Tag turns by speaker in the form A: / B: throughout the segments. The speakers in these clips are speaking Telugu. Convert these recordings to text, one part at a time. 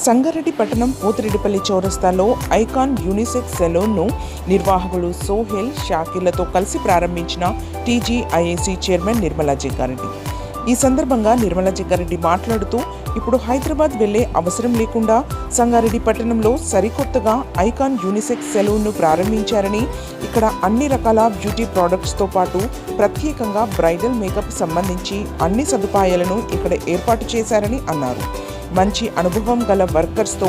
A: సంగారెడ్డి పట్టణం పోతిరెడ్డిపల్లి చౌరస్తాలో ఐకాన్ యూనిసెక్స్ సెలూన్ను నిర్వాహకులు సోహెల్ షాకీర్లతో కలిసి ప్రారంభించిన టీజీఐఏసీ చైర్మన్ నిర్మలా జగ్గారెడ్డి. ఈ సందర్భంగా నిర్మలా జగ్గారెడ్డి మాట్లాడుతూ, ఇప్పుడు హైదరాబాద్ వెళ్లే అవసరం లేకుండా సంగారెడ్డి పట్టణంలో సరికొత్తగా ఐకాన్ యూనిసెక్స్ సెలూన్ను ప్రారంభించారని, ఇక్కడ అన్ని రకాల బ్యూటీ ప్రోడక్ట్స్తో పాటు ప్రత్యేకంగా బ్రైడల్ మేకప్ సంబంధించి అన్ని సదుపాయాలను ఇక్కడ ఏర్పాటు చేశారని అన్నారు. మంచి అనుభవం గల వర్కర్స్తో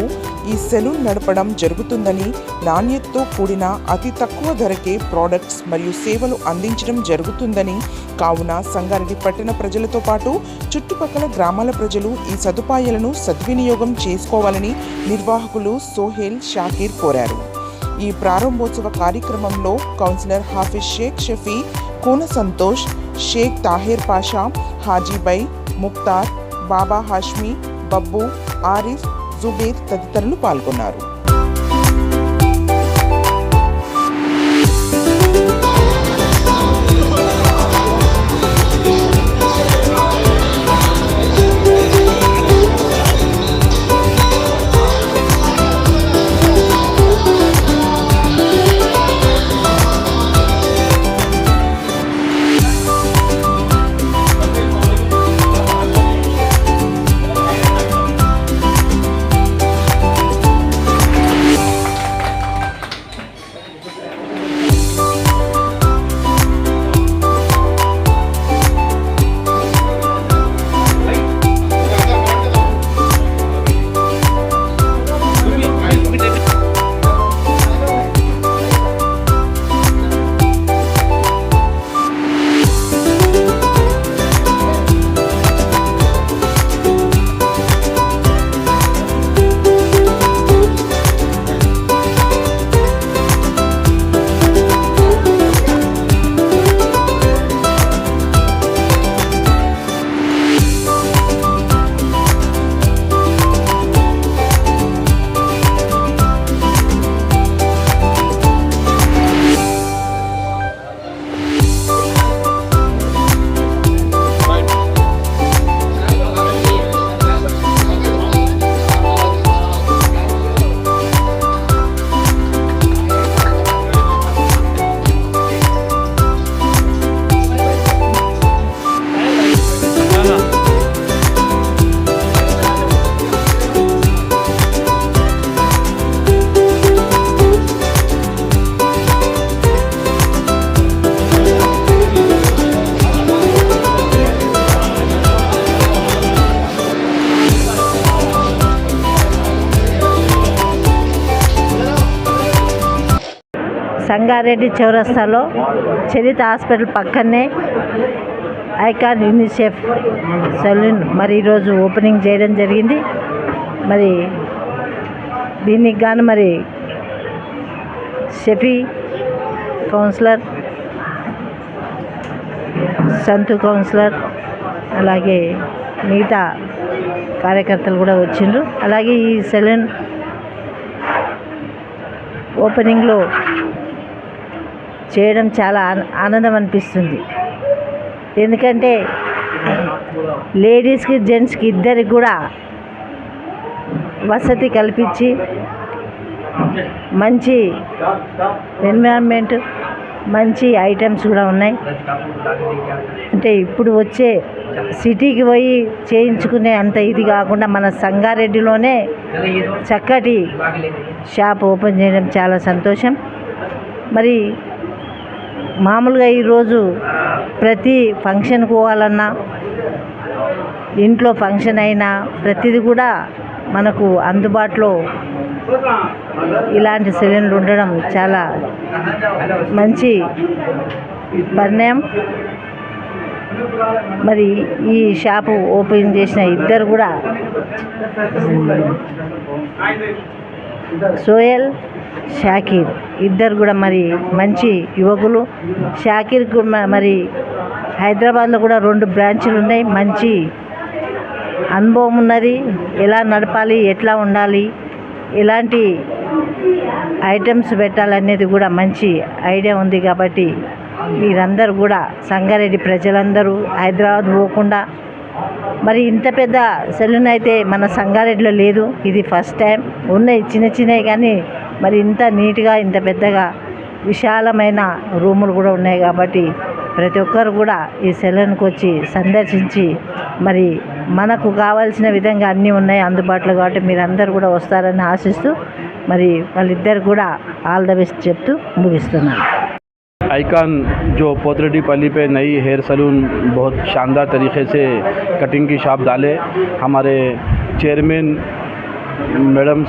A: ఈ సెలూన్ నడపడం జరుగుతుందని, నాణ్యతతో కూడిన అతి తక్కువ ధరకే ప్రోడక్ట్స్ మరియు సేవలు అందించడం జరుగుతుందని, కావున సంగారెడ్డి పట్టణ ప్రజలతో పాటు చుట్టుపక్కల గ్రామాల ప్రజలు ఈ సదుపాయాలను సద్వినియోగం చేసుకోవాలని నిర్వాహకులు సోహెల్ షాకీర్ కోరారు. ఈ ప్రారంభోత్సవ కార్యక్రమంలో కౌన్సిలర్ హాఫిజ్ షేక్ షఫీ, కోన సంతోష్, షేక్ తాహిర్ పాషా, హాజీబై, ముక్తార్, బాబా హాష్మి, బబ్బు, ఆరిఫ్, జుబేర్ తదితరులు పాల్గొన్నారు.
B: సంగారెడ్డి చౌరస్తాలో చరిత హాస్పిటల్ పక్కనే ఐకాన్ యూనిసెఫ్ సెలూన్ మరి ఈరోజు ఓపెనింగ్ చేయడం జరిగింది. మరి దీనికి గాను మరి షఫీ కౌన్సిలర్, సంతు కౌన్సిలర్, అలాగే మిగతా కార్యకర్తలు కూడా వచ్చిండ్రు. అలాగే ఈ సెలూన్ ఓపెనింగ్లో చేయడం చాలా ఆనందం అనిపిస్తుంది. ఎందుకంటే లేడీస్కి జెంట్స్కి ఇద్దరికి కూడా వసతి కల్పించి మంచి ఎన్విరాన్మెంట్, మంచి ఐటమ్స్ కూడా ఉన్నాయి. అంటే ఇప్పుడు వచ్చే సిటీకి పోయి చేయించుకునే అంత ఇది కాకుండా మన సంగారెడ్డిలోనే చక్కటి షాప్ ఓపెన్ చేయడం చాలా సంతోషం. మరి మామూలుగా ఈరోజు ప్రతి ఫంక్షన్కి పోవాలన్నా, ఇంట్లో ఫంక్షన్ అయినా ప్రతిదీ కూడా మనకు అందుబాటులో ఇలాంటి సెలూన్లు ఉండడం చాలా మంచి పరిణామం. మరి ఈ షాపు ఓపెన్ చేసిన ఇద్దరు కూడా సోహెల్, షాకీర్ ఇద్దరు కూడా మరి మంచి యువకులు. షాకీర్కు మరి హైదరాబాద్లో కూడా 2 బ్రాంచులు ఉన్నాయి. మంచి అనుభవం ఉన్నది. ఎలా నడపాలి, ఎట్లా ఉండాలి, ఎలాంటి ఐటమ్స్ పెట్టాలనేది కూడా మంచి ఐడియా ఉంది. కాబట్టి మీరందరూ కూడా సంగారెడ్డి ప్రజలందరూ హైదరాబాద్ పోకుండా మరి ఇంత పెద్ద సెలూన్ అయితే మన సంగారెడ్డిలో లేదు. ఇది ఫస్ట్ టైం. ఉన్నాయి చిన్నవి కానీ మరి ఇంత నీట్గా ఇంత పెద్దగా విశాలమైన రూములు కూడా ఉన్నాయి. కాబట్టి ప్రతి ఒక్కరు కూడా ఈ సెలూన్కి వచ్చి సందర్శించి మరి మనకు కావాల్సిన విధంగా అన్నీ ఉన్నాయి అందుబాటులో. కాబట్టి మీరందరూ కూడా వస్తారని ఆశిస్తూ మరి వాళ్ళిద్దరు కూడా ఆల్ ద బెస్ట్ చెప్తూ ముగిస్తున్నాను.
C: आइकॉन जो पोतरेड्डीपल्ली पे नई हेयर सलून बहुत शानदार तरीके से कटिंग की शॉप डाले, हमारे chairman madam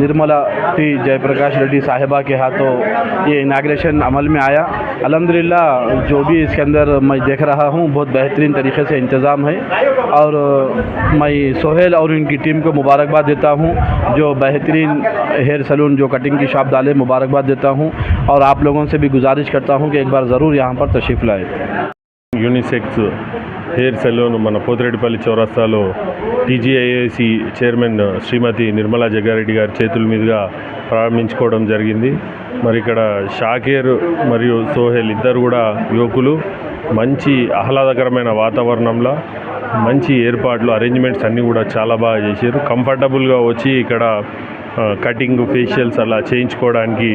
C: Nirmala P Jayaprakash Reddy साहिबा के हाथों ये इनाग्रेशन अमल में आया। अल्हम्दुलिल्लाह जो भी इसके अंदर मैं देख रहा हूँ बहुत बेहतरीन तरीके से इंतज़ाम है और मैं सोहेल और इनकी टीम को मुबारकबाद देता हूँ जो बेहतरीन हेयर सलून जो कटिंग की शॉप डाले, मुबारकबाद देता हूँ और आप लोगों से भी गुजारिश करता हूँ कि एक बार ज़रूर यहाँ पर तशरीफ़ लाए।
D: యూనిసెక్స్ హెయిర్ సెలూన్ మన పోతిరెడ్డిపల్లి చౌరస్తాలో టీజీఐఏసీ చైర్మన్ శ్రీమతి నిర్మలా జగ్గారెడ్డి గారి చేతుల మీదుగా ప్రారంభించుకోవడం జరిగింది. మరి ఇక్కడ షాకేర్ మరియు సోహెల్ ఇద్దరు కూడా యువకులు మంచి ఆహ్లాదకరమైన వాతావరణంలో మంచి ఏర్పాట్లు అరేంజ్మెంట్స్ అన్నీ కూడా చాలా బాగా చేశారు. కంఫర్టబుల్గా వచ్చి ఇక్కడ కటింగ్ ఫేషియల్స్ అలా చేయించుకోవడానికి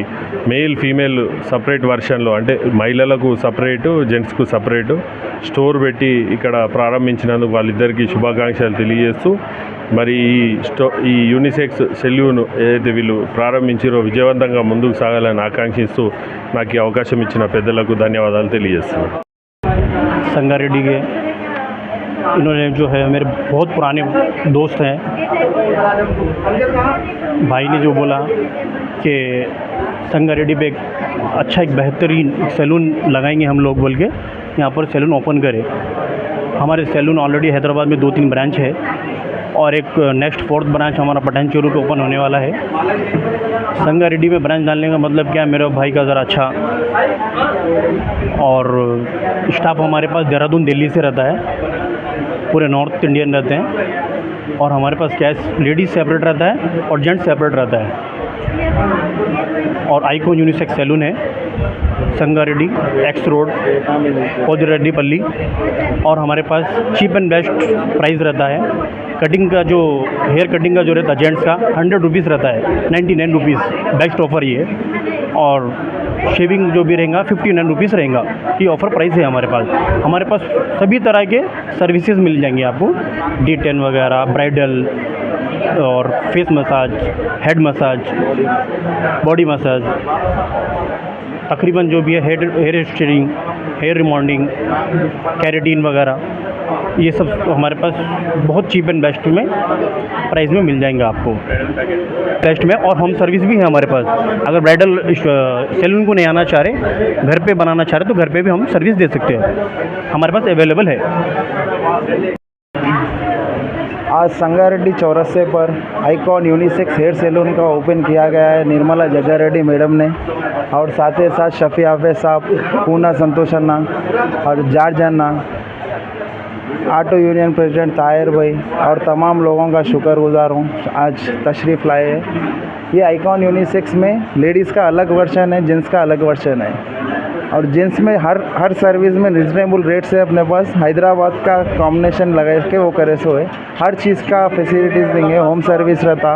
D: మెయిల్ ఫీమేల్ సపరేట్ వర్షన్లో అంటే మహిళలకు సపరేటు జెంట్స్కు సపరేటు స్టోర్ పెట్టి ఇక్కడ ప్రారంభించినందుకు వాళ్ళిద్దరికీ శుభాకాంక్షలు తెలియజేస్తూ మరి ఈ యూనిసెక్స్ సెల్యూన్ ఏదైతే వీళ్ళు ప్రారంభించారో విజయవంతంగా ముందుకు సాగాలని ఆకాంక్షిస్తూ నాకు ఈ అవకాశం ఇచ్చిన పెద్దలకు ధన్యవాదాలు తెలియజేస్తున్నాను.
E: संगारेड्डी के इन्होंने जो है मेरे बहुत पुराने दोस्त हैं. भाई ने जो बोला कि संगारेड्डी पे एक बेहतरीन सैलून लगाएंगे हम लोग बोल के यहाँ पर सैलून ओपन करें. हमारे सैलून ऑलरेडी हैदराबाद में 2-3 ब्रांच है और एक नेक्स्ट 4th ब्रांच हमारा पठान चोरू पे ओपन होने वाला है. संगारेड्डी में ब्रांच डालने का मतलब क्या, मेरे भाई का ज़रा अच्छा और स्टाफ हमारे पास देहरादून दिल्ली से रहता है, पूरे नॉर्थ इंडियन रहते हैं और हमारे पास क्या है लेडीज़ सेपरेट रहता है और जेंट्स सेपरेट रहता है. और आइकॉन यूनिसेक्स सैलून है संगारेड्डी एक्स रोड पोतिरेड्डीपल्ली और हमारे पास चीप एंड बेस्ट प्राइस रहता है. कटिंग का जो हेयर कटिंग का जो रहता है जेंट्स का 100 रुपीज़ रहता है, 99 रुपीज़ बेस्ट ऑफ़र ये. और शेविंग जो भी रहेगा 59 रुपीज़ रहेगा. ये ऑफ़र प्राइस है हमारे पास. हमारे पास सभी तरह के सर्विसेज मिल जाएंगे आपको, D10 वगैरह, ब्राइडल और face massage, head massage, body massage, तकरीबन जो भी है हेयर स्ट्रेटिंग, हेयर रिमॉन्डिंग, कैरेटीन वगैरह, ये सब हमारे पास बहुत चीप एंड बेस्ट में प्राइस में मिल जाएंगे आपको बेस्ट में. और होम सर्विस भी है हमारे पास. अगर ब्राइडल सैलून को नहीं आना चाह रहे, घर पे बनाना चाह रहे तो घर पे भी हम सर्विस दे सकते हैं, हमारे पास अवेलेबल है.
F: आज संगारेड्डी चौरस्ते पर आइकॉन यूनिसेक्स हेयर सैलून का ओपन किया गया है निर्मला जग्गारेड्डी मैडम ने और साथ ही साथ शफी हाफिज साहब, पूना संतोष अन्ना और जार्ज अन्ना, ऑटो यूनियन प्रेसिडेंट ताहिर भाई और तमाम लोगों का शुक्रगुजार हूँ आज तशरीफ़ लाए हैं. ये आइकॉन यूनिसेक्स में लेडीज़ का अलग वर्जन है, जेंट्स का अलग वर्जन है और जेंट्स में हर सर्विस में रिजनेबल रेट से अपने पास हैदराबाद का कॉम्बिनेशन लगा के वो करे सो है. हर चीज़ का फैसिलिटीज़ देंगे, होम सर्विस रहता,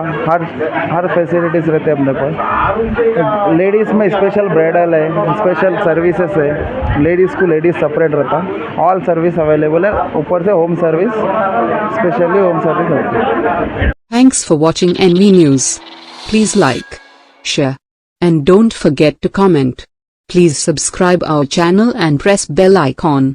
F: हर फैसिलिटीज़ रहते अपने पास. लेडीज़ में स्पेशल ब्राइडल है, स्पेशल सर्विसेज है, लेडीज़ को लेडीज़ सेपरेट रहता, ऑल सर्विस अवेलेबल है. ऊपर से home service, specially home service होती है.
G: Thanks for watching NV News. Please like, share, and don't forget to comment. Please subscribe our channel and press bell icon.